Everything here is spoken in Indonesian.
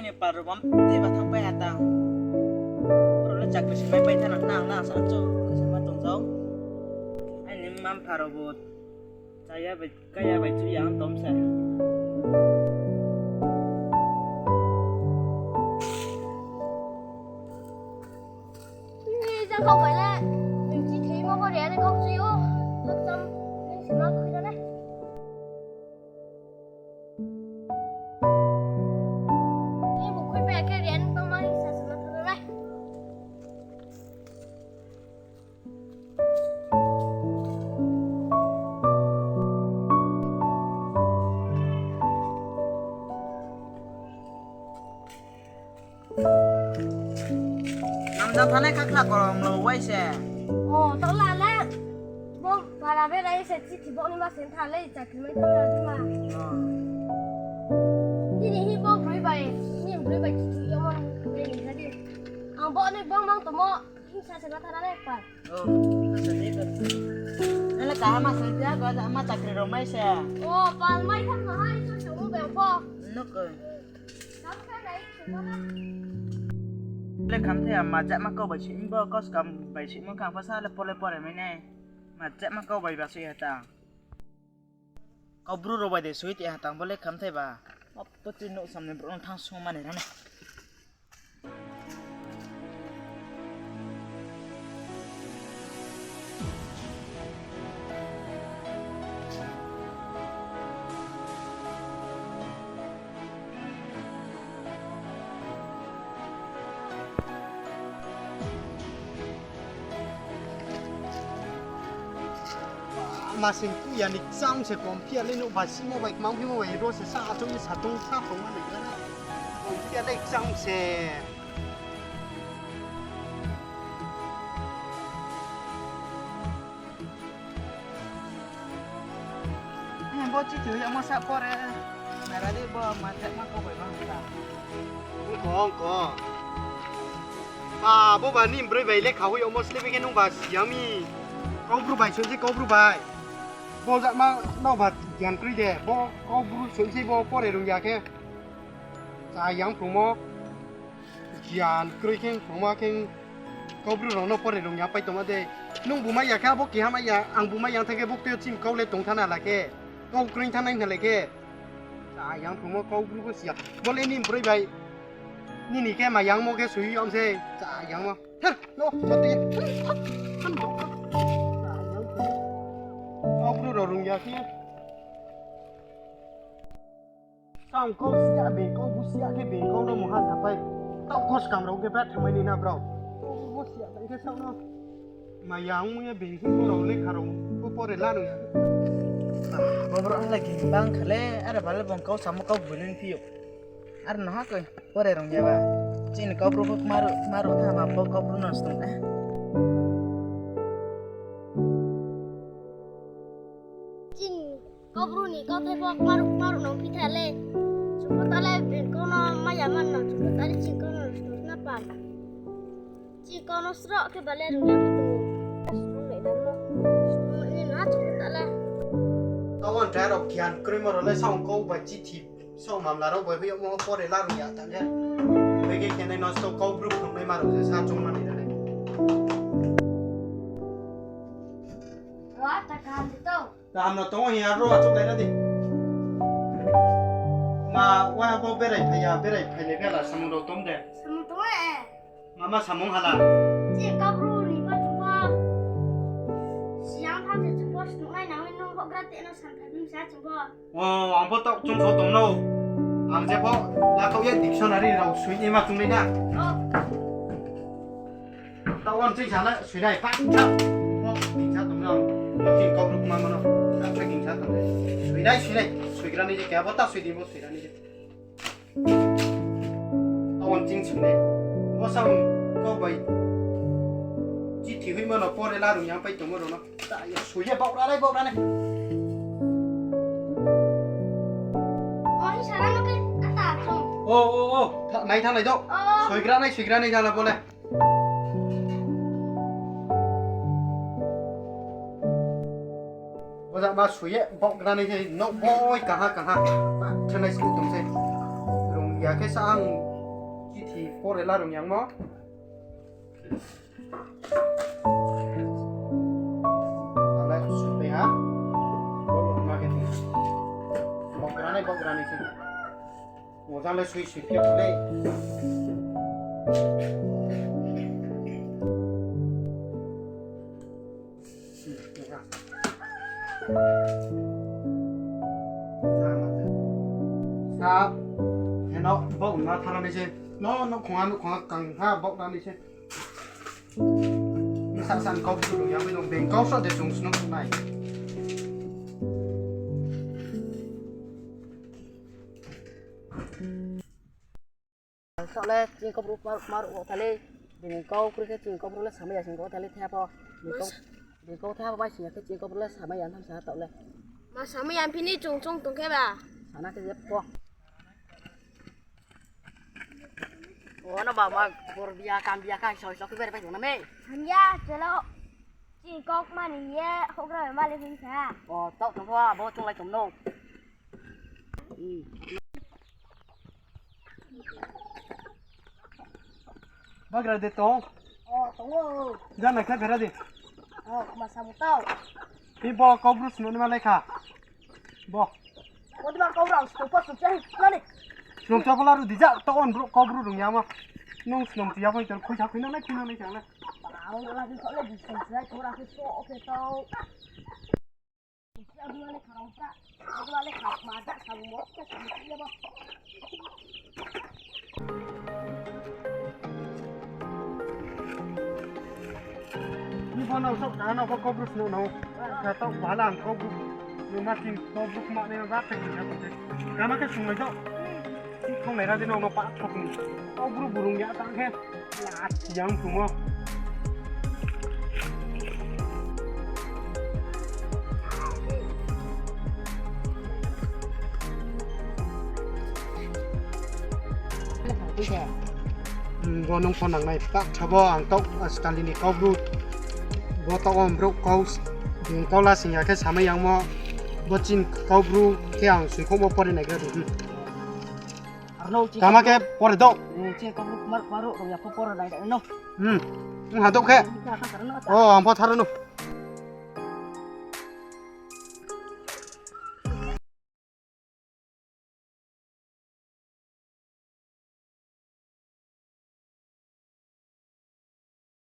ni paru bom di batang pe hatang perlu cak besi mai pe tanah nang sanjo sama tongzong ini mam paru bot saya kaya baju yang tom sa không phải là mình chỉ thấy một con đẻ này không gì ô thật xong mình sẽ mặc cái đó này ini buku pakai đen không mai saya sẽ mặc cái đó này nam thane khắc khắc còn lâu quay xe tao là bông và là bên đây sẽ chỉ bông nhưng mà sẽ thả lấy chặt cái mấy con này thôi mà đi bông bưởi bày nhìn bưởi bày chỉ yêu mong về mình ra đi ông bông này bông mong tụi mò chúng ta sẽ bắt thằng này phải nên là cả mà sinh ra gọi là mà chặt cái rồi mấy xe còn mấy thằng mà hai cho chúng bèo po nước cười đóng cái đấy chúng nó lên khám thì mà chạy mắc câu bảy chín bơ có cầm bảy chín muốn càng phát sát là pole mấy này mà chạy mắc câu bảy bạc suy hạt tàng câu bru rồi bảy để suy thì hạt tàng boleh khám thì bà tôi tin nụ sầm này bro thang xuống mà này đó này mà sinh cụ nhà đi sang sẽ còn phía lên nó bà xin mua bạch mong phía mua vậy rồi sẽ xa trong cái tung xa không mà này nữa còn phía đây sang sẽ bố chỉ thiếu yang masak por ya merah dia bawa masak mak kau bagaimana không có bố bà nín bơi về lấy khẩu hiệu một slip cái nông bà xiang mi câu bru bài xuống chứ câu bru bài bố dạ mà đâu bà dàn cười để bố câu bru xuống chứ bố có để đồng giặc kia sai yang phụ mò dàn cười khen phụ mò khen câu bru nó có để đồng giặc bay tông ở đây nông bù mai giặc khác bố kia mai giặc ăn bù mai giặc thay cái bố tiêu chim câu lên tông thằng nào là kia câu cười thằng này là kia sai yang phụ mò câu bru có xiang bố lên nín bơi vềนี่นี่แค่มายังโมแค่สุยยอมเซ่จ่ายังมั้งเฮ้ยโน่ตัวเตี้ยท่านบอกจ่ายังเอาพูดเราลุงยาขี้ข้ามเขาเสียเบรกเขาบุเสียแค่เบรกเขาเราหมู่ห้าสับไปต้องคอสกรรมเราแค่แบททำไมนี่นะเราบุเสียแต่แค่เท่านั้นมายังมึงเบรกที่เราเล็กขารมกูพอเรล่าหนึ่ง beberapa lagi bang kale ada balik bang kau sama kau bulan view ada nah kau pore rong ya ba cini kau bro maru thama bo kau bro nons tung Jin, kau beruni, kau tepok maruk nong pita le. Cuma tale kau no mayaman no, cuma tale cing kau no terus napa? Cing kau no serok ke balik rumah itu. Cuma ni dah no, cuma ni nah cuma tale. ตอนแรกเราเขียนกริมเราเลยส่งเขาไปจิตทิพส่งมาแล้วเราไปเพื่อมองพอได้ล่ารุยาตั้งแต่ไปเขียนในนอสโตเขาบรูคไม่มาเราจะทราบจงมันนี่เลย Wah, takkan itu. ตามเราต้องเฮียรู้จุดไหนนั่นดิมาว่าพอเบรย์พยาเบรย์พยาเบรย์สมุนเราต้มเด Sama tuมาสมุนฮาลา Cing kau beruni, kau cuma siang kan cuma setengah namun nong kau gratis no sampai belum saya cuma. อ๋ออันพอต้องจงโชว์ตรงเราอันเฉพาะแล้วเขาแยกดิกชันนารีเราสวยนี่มาตรงนี้นะ Oh, ตะวันที่ฉันละสวยได้ปังชับพอดิกชันตรงเรากินกอบลูกมันมันเนาะแล้วไปกินชันตรงนี้สวยได้สวยกันนี่จะแก่พอตัดสวยดีพอสวยกันนี่จะตะวันจริงฉันเนี่ยว่าสั่งก็ไปจิตที่ขึ้นมาเราพอได้ล่ารุยังไปตรงนั้นเนาะแต่ยังสวยบอกอะไรเนี่ย oh ini sekarang oke, atas sung. โอ้ไหนทางไหนเจ้า Oh, สวยกระไรทางละพอเลยว่าจะมาสวยบอกกระไรที่นกโอ้ยกังฮะท่านไหนสวยตรงเส้นลงอยากแค่สร้าง pore larung yang mo ale supe ha bo marketing bograne sih mo jale sui pia le sa nó bốc nó thằng này chứ nó khoan càng ha bốc ra đi chứ sẵn sàng câu sự nhà mình đồng tiền câu số để dùng nó này Sau này chỉ có bút maru thale dengan kau kerja chỉ có bút sama ya chỉ có thale theo po dengan kau theo bao nhiêu cái chỉ có bút sama ya tham gia tàu này mà sao mấy anh pini trùng trùng tung cái bà sana cái gì po nó bảo mà biarkan soi cái về phải dùng nó mê anh ya chelo chỉ có mà này không rồi mà lên xa tao thằng hoa bố chung lại chồng nô bác ra để tông tông ơi ra này khai về ra đi mà sao một tao đi bo câu bruce nó mà lại khá bo có đi mà câu rong tụi phát tụi chơi lên đi nông cho bao đi dạo tao on câu bruce đúng nhau mà nông chỉ phải cho khối khối nó này chẳng này bảo là cái chỗ này bị sụt ra chỗ là cái chỗ cái tao aku balik karangka aku balik hak mata sama motor sama dia bah đi bo nào sốc đá nào bo câu bruce nó là tao quá làm câu bruce nhưng mà chỉ câu bruce mà nên rác thành như thế cái mà cái súng này đâu không này ra đến đâu nó bắt chọc câu bruce burung nhã tăng thế là giang đúng không gua nong phone này tak chabo ang tok sekali ni kau bro gua tok om bro kau yung kau lah sehingga ke sama yang mau bocin kau bro ke ang sui kau mau pore naga tu Arno chỉ kama ke pore dok chỉ có bút maru rồi ya popor này đấy no hadok ke oh ang po tharo no